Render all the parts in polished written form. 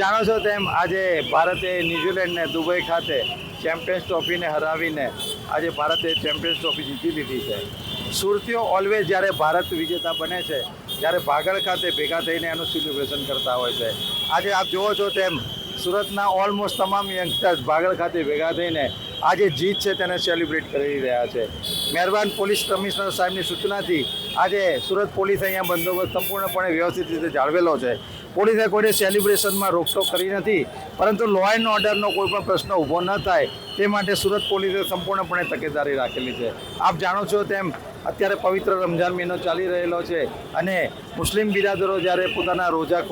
જાણો છો તેમ આજે ભારતે ન્યુઝીલેન્ડને દુબઈ ખાતે ચેમ્પિયન્સ ટ્રોફીને હરાવીને આજે ભારતે ચેમ્પિયન્સ ટ્રોફી જીતી લીધી છે। સુરતીઓ ઓલવેઝ જ્યારે ભારત વિજેતા બને છે ત્યારે ભાગળ ખાતે ભેગા થઈને એનું સેલિબ્રેશન કરતા હોય છે। આજે આપ જુઓ છો તેમ સુરતના ઓલમોસ્ટ તમામ યંગસ્ટર્સ ભાગળ ખાતે ભેગા થઈને આજે જીત છે તેને સેલિબ્રેટ કરી રહ્યા છે। મહેરબાન પોલીસ કમિશનર સાહેબની સૂચનાથી આજે સુરત પોલીસ અહીંયા બંદોબસ્ત સંપૂર્ણપણે વ્યવસ્થિત રીતે જાળવેલો છે। પોલીસે કોઈને સેલિબ્રેશનમાં રોકટોક કરી નથી, પરંતુ લો એન્ડ ઓર્ડરનો કોઈ પણ પ્રશ્ન ઊભો ન થાય તે માટે સુરત પોલીસે સંપૂર્ણપણે તકેદારી રાખેલી છે। આપ જાણો છો તેમ અત્યારે પવિત્ર રમઝાન મહિનો ચાલી રહેલો છે અને મુસ્લિમ બિરાદરો જ્યારે પોતાના રોજા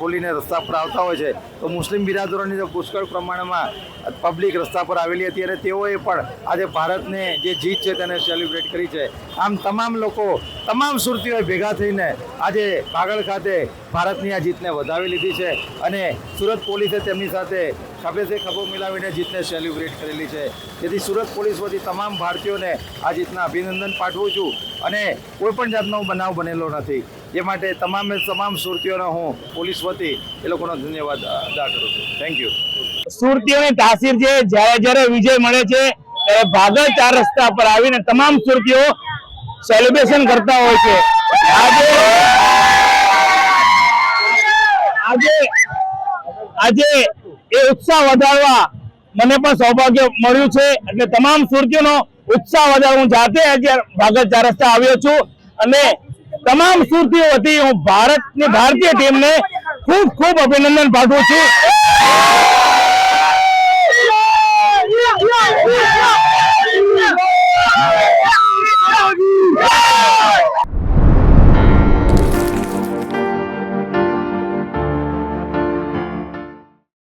ખોલીને રસ્તા પર આવતા હોય છે તો મુસ્લિમ બિરાદરોની પુષ્કળ પ્રમાણમાં પબ્લિક રસ્તા પર આવેલી હતી અને તેઓએ પણ આજે ભારતને જે જીત છે તેને સેલિબ્રેટ કરી છે। આમ તમામ લોકો, તમામ સુરતીઓએ ભેગા થઈને આજે ભાગળ ખાતે ભારતની આ જીતને વધાવી લીધી છે અને સુરત પોલીસે તેમની સાથે ખભેથી ખભો મિલાવીને જીતને સેલિબ્રેટ કરેલી છે। જેથી સુરત પોલીસ વતી તમામ ભારતીયોને આ જીતના અભિનંદન પાઠવું છું અને કોઈપણ જાતનો બનાવ બનેલો નથી, જે માટે તમામ સુરતીઓનો હું પોલીસ વતી એ લોકોનો ધન્યવાદ અદા કરું છું। Thank you. સુરતીઓની તાસીર છે, જ્યારે વિજય મળે છે ત્યારે ભાગળ ચાર રસ્તા પર આવીને તમામ સુરતીઓ સેલિબ્રેશન કરતા હોય છે। આજે એ ઉત્સાહ વધારવા મને પણ સૌભાગ્ય મળ્યું છે, એટલે તમામ સુરતીઓનો ઉત્સાહ વધારવા હું જાતે આજે ભાગળ ચાર રસ્તા આવ્યો છું અને તમામ સુરતીઓ વતી હું ભારતીય ટીમને ખૂબ ખૂબ અભિનંદન પાઠવું છું।